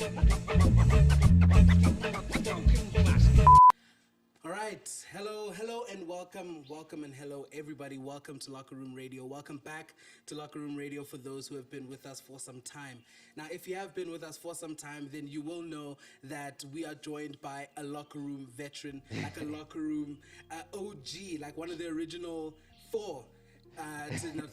All right, hello, and welcome, and hello, everybody. Welcome to Locker Room Radio. Welcome back to Locker Room Radio for those who have been with us for some time. Now, if you have been with us for some time, then you will know that we are joined by a Locker Room veteran, like a Locker Room OG, like one of the original four.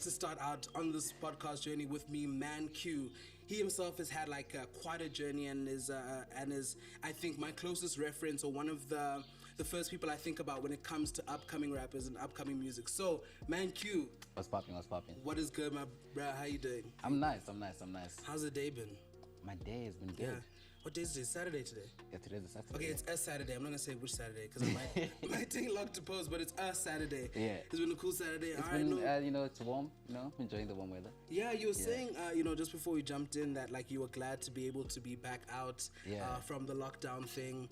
To start out on this podcast journey with me, Man Q. He himself has had like quite a journey and is I think my closest reference, or one of the first people I think about when it comes to upcoming rappers and upcoming music. So, Man Q. What's popping? What is good, my bro? How you doing? I'm nice. How's the day been? My day has been good. Yeah. What day is today? Saturday today? Yeah, today's a Saturday. Okay, it's a Saturday. I'm not gonna say which Saturday because it might take long to post, but it's a Saturday. Yeah. It's been a cool Saturday. It's been, it's warm, enjoying the warm weather. Yeah, you were saying, just before we jumped in that like you were glad to be able to be back out from the lockdown thing.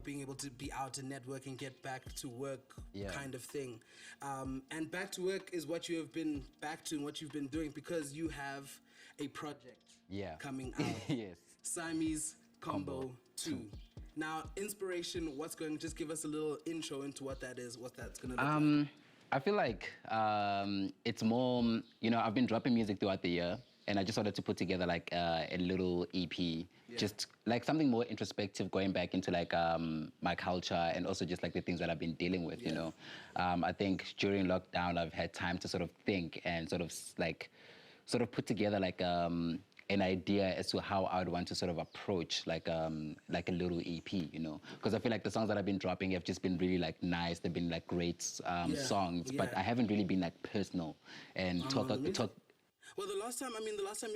Being able to be out and network and get back to work kind of thing. And back to work is what you have been back to and what you've been doing because you have a project coming out. Yes. SIAMESE Combo II. Now, inspiration, just give us a little intro into what that is, what that's going to look like. I feel like it's more, I've been dropping music throughout the year. And I just wanted to put together like a little EP, just like something more introspective, going back into like my culture and also just like the things that I've been dealing with, you know. I think during lockdown, I've had time to sort of think and sort of put together like an idea as to how I would want to sort of approach like a little EP, because I feel like the songs that I've been dropping have just been really like nice. They've been like great songs, but I haven't really been like personal and talk. Well, the last time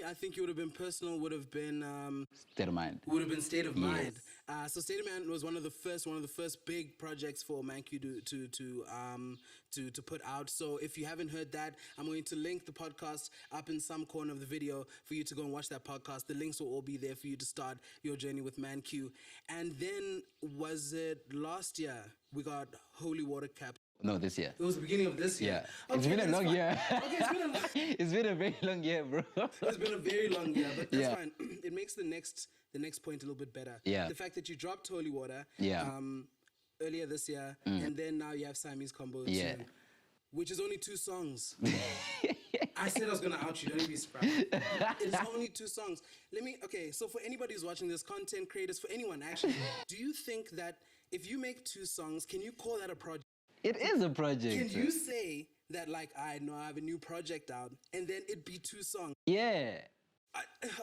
I think you would have been personal would have been State of Mind. Would have been State of Mind. Yes. So State of Mind was one of the first big projects for Man Q to put out. So if you haven't heard that, I'm going to link the podcast up in some corner of the video for you to go and watch that podcast. The links will all be there for you to start your journey with Man Q. And then was it last year we got Holy Water Cap? No, this year. It was the beginning of this year. Yeah. It's been a long year. Okay, it's been a very long year, bro. It's been a very long year, but that's fine. It makes the next point a little bit better. Yeah. The fact that you dropped Holy Water earlier this year, and then now you have SIAMESE Combo II, which is only 2 songs. I said I was gonna out you, don't even be surprised. It's only 2 songs. So for anybody who's watching this, content creators, for anyone actually, do you think that if you make 2 songs, can you call that a project? It is a project. Can you say that, like, I know I have a new project out, and then it be 2 songs? Yeah.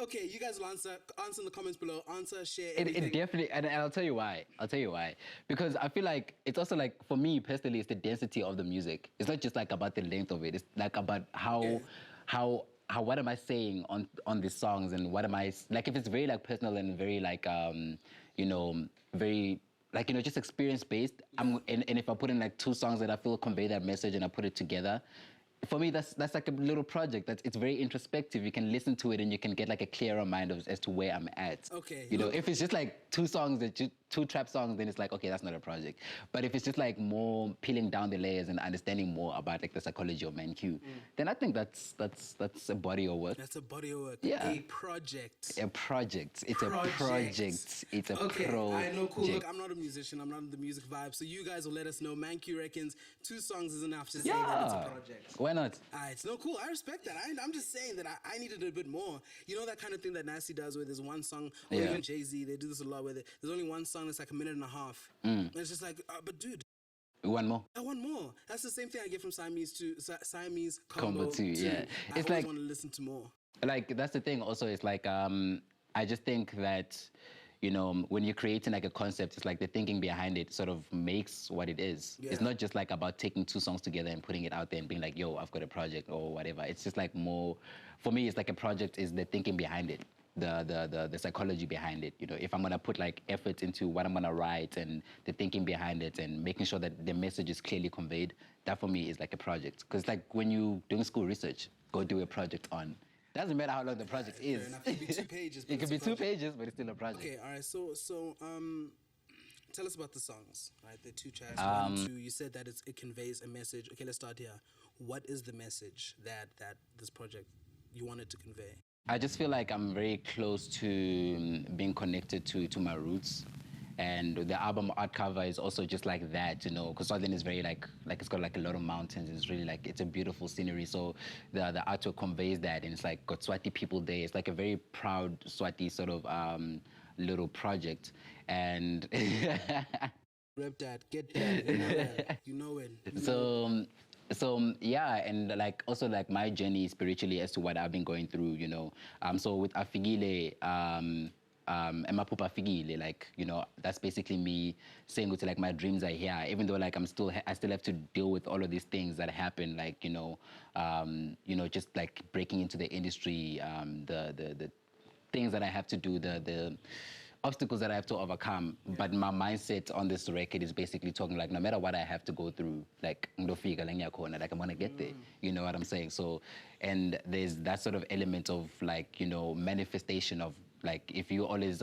Okay, you guys will answer in the comments below. Share everything. It definitely, and I'll tell you why. Because I feel like it's also like, for me personally, it's the density of the music. It's not just like about the length of it. It's like about how what am I saying on these songs, and what am I, like, if it's very like personal and very like, very, like, just experience-based, and if I put in like 2 songs that I feel convey that message and I put it together, for me, that's like a little project. It's very introspective. You can listen to it and you can get like a clearer mind as to where I'm at. Okay. If it's just like 2 songs, 2 trap songs, then it's like, okay, that's not a project. But if it's just like more peeling down the layers and understanding more about like the psychology of Man Q, then I think that's a body of work. That's a body of work. Yeah. A project. A project. It's a project. It's a project. I know, cool. Look, I'm not a musician. I'm not in the music vibe. So you guys will let us know. Man Q reckons 2 songs is enough to say that it's a project. Why not? It's no cool. I respect that. I'm just saying that I needed a bit more. You know that kind of thing that Nasty does where there's one song, or even Jay-Z, they do this a lot where there's only one song that's like a minute and a half. And it's just like, but dude. One more. I want more. That's the same thing I get from SIAMESE Combo II, yeah. It's like, want to listen to more. Like, that's the thing also. It's like, I just think that, when you're creating like a concept, it's like the thinking behind it sort of makes what it is. Yeah. It's not just like about taking 2 songs together and putting it out there and being like, yo, I've got a project or whatever. It's just like more, for me, it's like a project is the thinking behind it, the psychology behind it. If I'm gonna put like effort into what I'm gonna write and the thinking behind it and making sure that the message is clearly conveyed, that for me is like a project. Because like when you doing school research, go do a project on. Doesn't matter how long the project is. It could be 2 pages. It could be 2 pages, but it's still a project. Okay, all right. So tell us about the songs, right? The 2 tracks. 1 and 2. You said that it conveys a message. Okay, let's start here. What is the message that this project you wanted to convey? I just feel like I'm very close to being connected to my roots. And the album art cover is also just like that, you know, because Southern is very like it's got like a lot of mountains. It's really like it's a beautiful scenery. So the artwork conveys that, and it's like got Swati people there. It's like a very proud Swati sort of little project, and Rep that, get that, you know that, you know it. Yeah, and like also like my journey spiritually as to what I've been going through, you know. So with Afigile, Emapupa Afigile, like, you know, that's basically me saying to like my dreams are here, even though like I still have to deal with all of these things that happen, like, you know, just like breaking into the industry, the things that I have to do, the obstacles that I have to overcome. Yeah. But my mindset on this record is basically talking like no matter what I have to go through, like like I'm gonna get there. You know what I'm saying? So, and there's that sort of element of like, you know, manifestation of like if you always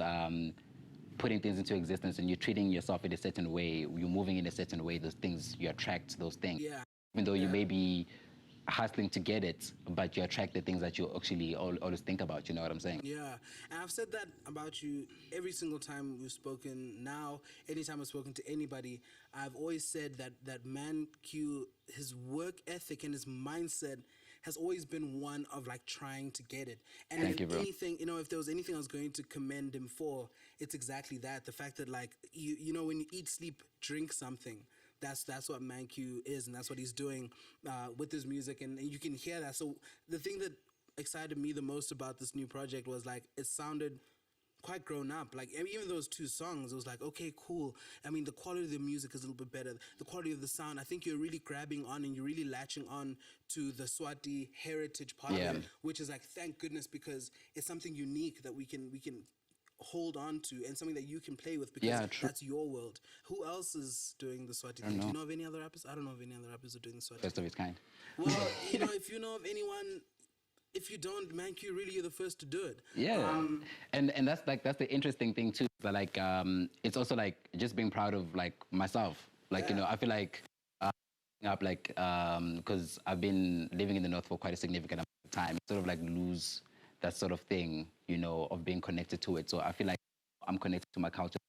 putting things into existence and you're treating yourself in a certain way, you're moving in a certain way, those things, you attract those things. Yeah. Even though you may be hustling to get it, but you attract the things that you actually always think about. You know what I'm saying? Yeah, and I've said that about you every single time we've spoken. Now, anytime I've spoken to anybody, I've always said that Man Q, his work ethic and his mindset has always been one of like trying to get it. And Thank you, bro. anything, you know, if there was anything I was going to commend him for, it's exactly that. The fact that like you know, when you eat, sleep, drink something. That's what Man Q is, and that's what he's doing with his music, and you can hear that. So the thing that excited me the most about this new project was like it sounded quite grown up. Like even those two songs, it was like, okay, cool. I mean, the quality of the music is a little bit better. The quality of the sound, I think you're really grabbing on and you're really latching on to the Swati heritage part of it, which is like, thank goodness, because it's something unique that we can hold on to and something that you can play with because that's your world. Who else is doing the Swati thing? Do you know of any other rappers? I don't know of any other rappers who are doing the Swati First of its kind. Well, you know, if you know of anyone, if you don't, Man Q, really, you're the first to do it. Yeah, and that's the interesting thing too. That like it's also like just being proud of like myself. Like you know, I feel like up like because I've been living in the north for quite a significant amount of time. Sort of like lose that sort of thing, you know, of being connected to it. So I feel like I'm connected to my culture.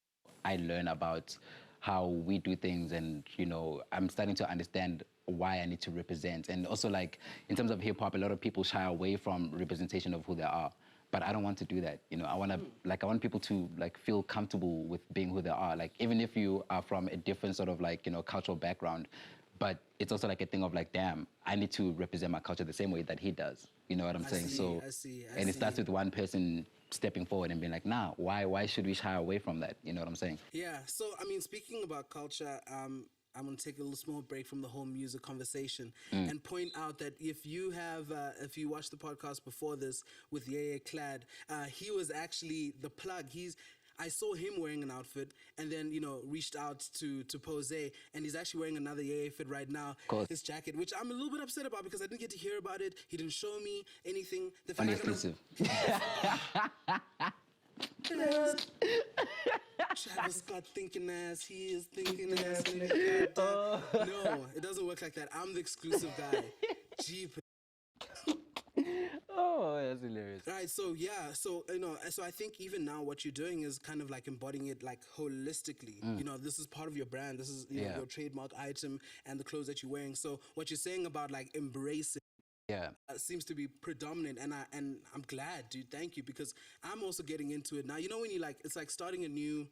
I learn about how we do things, and you know, I'm starting to understand why I need to represent. And also, like in terms of hip hop, a lot of people shy away from representation of who they are. But I don't want to do that. You know, I want people to like feel comfortable with being who they are. Like even if you are from a different sort of like, you know, cultural background, but it's also like a thing of like, damn, I need to represent my culture the same way that he does. You know what I'm saying? I see. It starts with one person stepping forward and being like, nah, why should we shy away from that? You know what I'm saying? Yeah. So, I mean, speaking about culture, I'm going to take a little small break from the whole music conversation and point out that if you watched the podcast before this with Yaya Clad, he was actually the plug. I saw him wearing an outfit and then, you know, reached out to Pose, and he's actually wearing another Yaya fit right now, his jacket, which I'm a little bit upset about because I didn't get to hear about it. He didn't show me anything. The fact Exclusive. Travis Scott thinking ass, he is thinking ass. No, it doesn't work like that. I'm the exclusive guy. Jeep. Oh, that's hilarious. Right, so yeah, so you know, so I think even now what you're doing is kind of like embodying it like holistically. You know, this is part of your brand. This is you know, your trademark item and the clothes that you're wearing. So what you're saying about like embracing seems to be predominant, and I'm glad, dude. Thank you, because I'm also getting into it now. You know, when you like, it's like starting a new.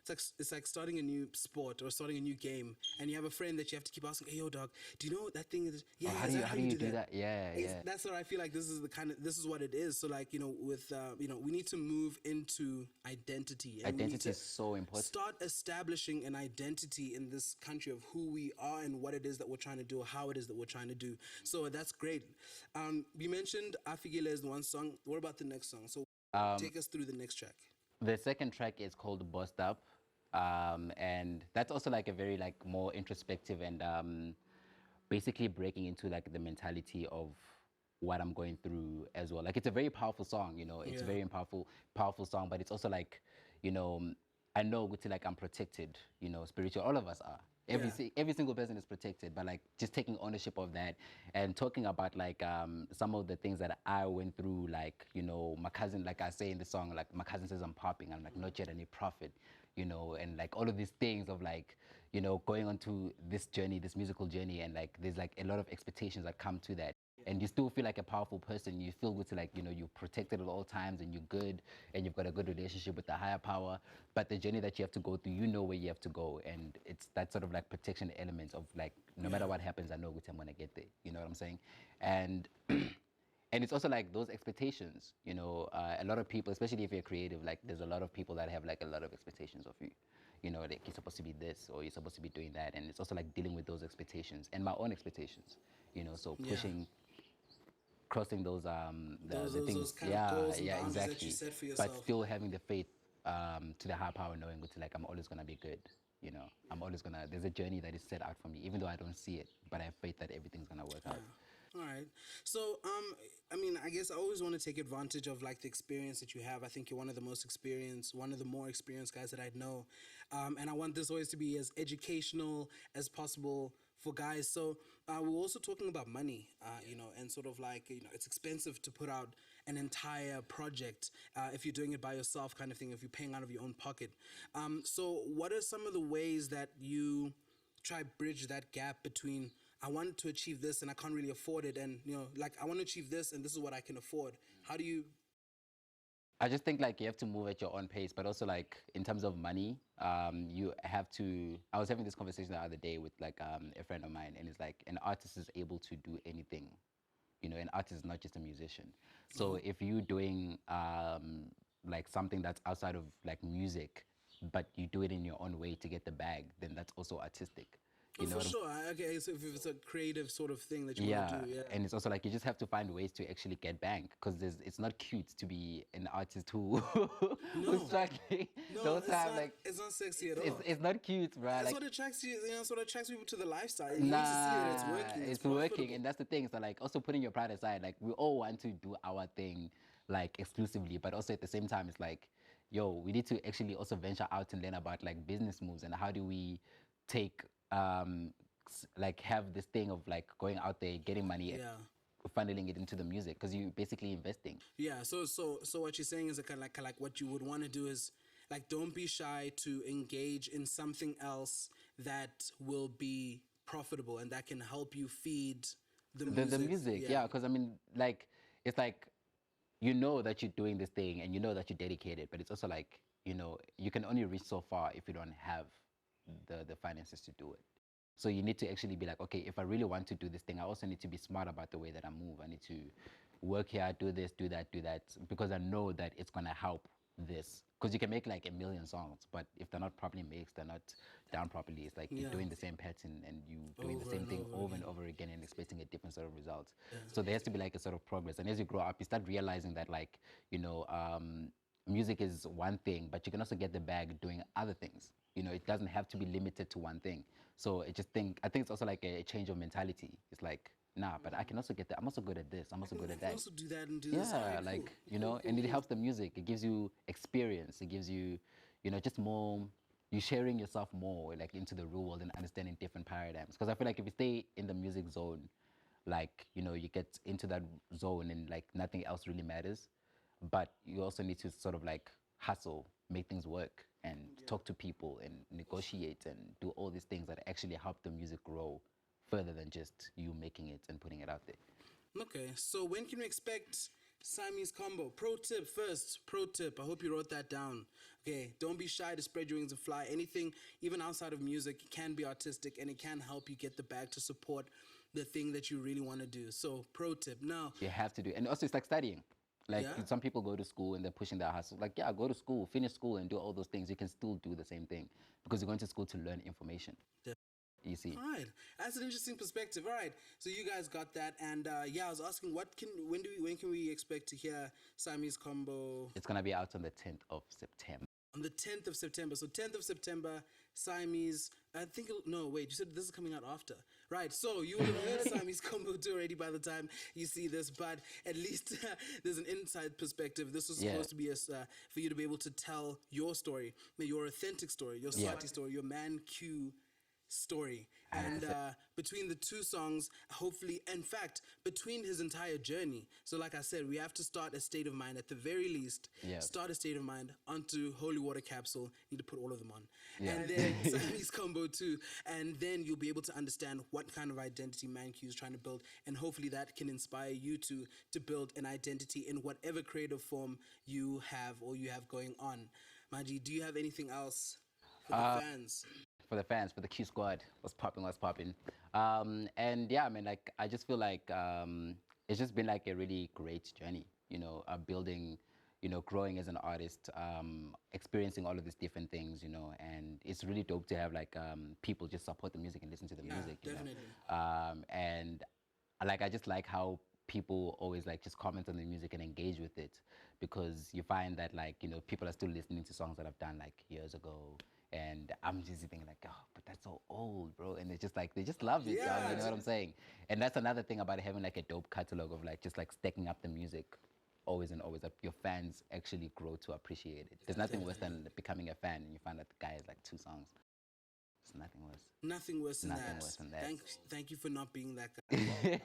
It's like starting a new sport or starting a new game, and you have a friend that you have to keep asking, "Hey, yo, dog, do you know what that thing is?" Yeah, how do you do that? Yeah. That's what I feel like. This is what it is. So, like, you know, with you know, we need to move into identity. And identity is so important. Start establishing an identity in this country of who we are and what it is that we're trying to do, or how it is that we're trying to do. So that's great. You mentioned Afigile is the one song. What about the next song? So take us through the next track. The second track is called Bossed Up. And that's also like a very like more introspective and basically breaking into like the mentality of what I'm going through as well. Like it's a very powerful song, you know, it's a very powerful song, but it's also like, you know, I know like I'm protected, you know, spiritual, all of us are, Every single person is protected, but like just taking ownership of that and talking about like some of the things that I went through, like, you know, my cousin, like I say in the song, like my cousin says I'm popping, I'm like not yet any prophet, you know, and like all of these things of like, you know, going on to this journey, this musical journey, and like there's like a lot of expectations that come to that. And you still feel like a powerful person. You feel good to like, you know, you're protected at all times and you're good and you've got a good relationship with the higher power. But the journey that you have to go through, you know where you have to go. And it's that sort of like protection element of like, no matter what happens, I know which I'm going to get there. You know what I'm saying? And and it's also like those expectations, you know, a lot of people, especially if you're creative, like there's a lot of people that have like a lot of expectations of you. You know, like you're supposed to be this or you're supposed to be doing that. And it's also like dealing with those expectations and my own expectations, you know, so pushing, crossing those the things, those kind of goals and boundaries exactly, that you set for yourself. but still having the faith to the higher power, knowing it's like I'm always gonna be good. You know, I'm always gonna. There's a journey that is set out for me, even though I don't see it, but I have faith that everything's gonna work out. All right. So, I mean, I guess I always want to take advantage of like the experience that you have. I think you're one of the most experienced, one of the more experienced guys that I know. And I want this always to be as educational as possible for guys. So we're also talking about money, you know, and sort of like, you know, it's expensive to put out an entire project if you're doing it by yourself kind of thing, if you're paying out of your own pocket. So what are some of the ways that you try bridge that gap between I want to achieve this and I can't really afford it, and you know, like I want to achieve this and this is what I can afford? How do you? I just think like you have to move at your own pace, but also like in terms of money, you have to. I was having this conversation the other day with like a friend of mine, and it's like an artist is able to do anything. You know, an artist is not just a musician. So if you're doing like something that's outside of like music, but you do it in your own way to get the bag, then that's also artistic. You know For what I'm sure. Okay, so if it's a creative sort of thing that you want to do, yeah. and it's also like you just have to find ways to actually get bank because it's not cute to be an artist who who's struggling. No, Don't have like it's not sexy at all. it's not cute, bro. That's Like what attracts you. You know, that's what attracts people to the lifestyle. You need to see that it's nah, working. it's profitable. working, and that's the thing. So like also putting your pride aside, like we all want to do our thing like exclusively, but also at the same time, it's like, yo, we need to actually also venture out and learn about like business moves and how do we take like have this thing of like going out there, getting money, Yeah. funneling it into the music because you're basically investing. Yeah. So what you're saying is kind of like what you would want to do is like don't be shy to engage in something else that will be profitable and that can help you feed the music. The music, yeah, because I mean, like, it's like, you know that you're doing this thing and you know that you're dedicated, but it's also like, you know, you can only reach so far if you don't have the finances to do it. So you need to actually be like, okay, if I really want to do this thing, I also need to be smart about the way that I move. I need to work here, do this, do that, because I know that it's gonna help this. Because you can make like a million songs, but if they're not properly mixed, they're not done properly, it's like you're doing the same pattern and you doing the same thing over and over again and expecting a different sort of result. So there has to be like a sort of progress. And as you grow up, you start realizing that like, you know, music is one thing, but you can also get the bag doing other things. You know, it doesn't have to be limited to one thing. So I think it's also like a change of mentality. It's like, nah, but I can also get that. I'm also good at this. I'm also good at that. I can also do that and do this. Yeah, like, you know, and it helps the music. It gives you experience. It gives you, you know, just more, you sharing yourself more like into the real world and understanding different paradigms. Because I feel like if you stay in the music zone, like, you know, you get into that zone and like nothing else really matters. But you also need to sort of like hustle, make things work and talk to people and negotiate and do all these things that actually help the music grow further than just you making it and putting it out there. Okay, so when can we expect Siamese Combo? Pro tip first, pro tip. I hope you wrote that down. Okay, don't be shy to spread your wings and fly. Anything, even outside of music, can be artistic and it can help you get the bag to support the thing that you really want to do. So, pro tip. Now, you have to do it. And also it's like studying. Like some people go to school and they're pushing their hustle. Like, yeah, go to school, finish school and do all those things. You can still do the same thing because you're going to school to learn information. You see. All right, that's an interesting perspective. All right, so you guys got that, and yeah, I was asking, when can we expect to hear Siamese Combo? It's gonna be out on the 10th of September. On the 10th of September. So 10th of September, Siamese. I think no, wait. You said this is coming out after, right? So you would have heard Siamese Combo 2 already by the time you see this, but at least there's an inside perspective. This was supposed to be for you to be able to tell your story, your authentic story, your Swati story, your Man Q story. And between the two songs, hopefully, in fact, between his entire journey. So like I said, we have to start a State of Mind at the very least. Yeah. Start a State of Mind onto Holy Water Capsule. Need to put all of them on. Yeah. And then SIAMESE Combo II. And then you'll be able to understand what kind of identity ManQ is trying to build. And hopefully that can inspire you to build an identity in whatever creative form you have or you have going on. Maji, do you have anything else for the fans? For the fans, for the Q squad, what's popping. And yeah, I mean, like, I just feel like it's just been like a really great journey, you know, building, you know, growing as an artist, experiencing all of these different things, you know, and it's really dope to have like people just support the music and listen to the music, you definitely. know. And like, I just like how people always like just comment on the music and engage with it, because you find that, like, you know, people are still listening to songs that I've done like years ago. And I'm just thinking like, oh, but that's so old, bro. And it's just like, they just love it, Yeah, you know what I'm saying? And that's another thing about having like a dope catalog of like, just like stacking up the music always and always, that your fans actually grow to appreciate it. There's nothing worse than becoming a fan and you find that the guy has like 2 songs. It's nothing worse. Nothing worse than Nothing that. worse than that. Thank you for not being that guy.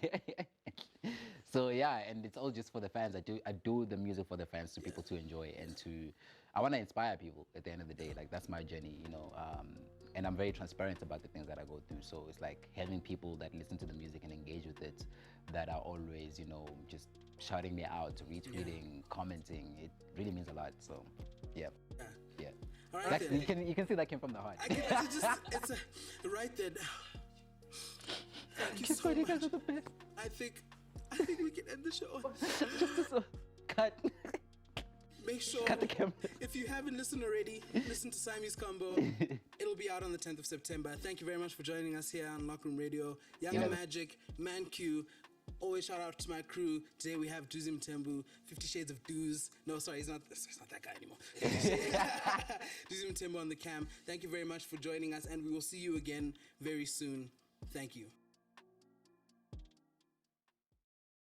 So yeah, and it's all just for the fans. I do the music for the fans, to people to enjoy and to, I want to inspire people at the end of the day. Like, that's my journey, you know. And I'm very transparent about the things that I go through. So it's like having people that listen to the music and engage with it, that are always, you know, just shouting me out, retweeting, commenting. It really means a lot. So yeah. All right, then. You can see that came from the heart. It's right then. Thank you so You guys much. are the best. I think we can end the show. Cut. Make sure, Cut the camera. if you haven't listened already, listen to SIAMESE Combo. It'll be out on the 10th of September. Thank you very much for joining us here on LockerRoom Radio. Yanga Magic, ManQ. Always shout out to my crew. Today we have Duzi Mthembu, 50 Shades of Duz. No, sorry, he's not that guy anymore. Duzi Mthembu on the cam. Thank you very much for joining us, and we will see you again very soon. Thank you.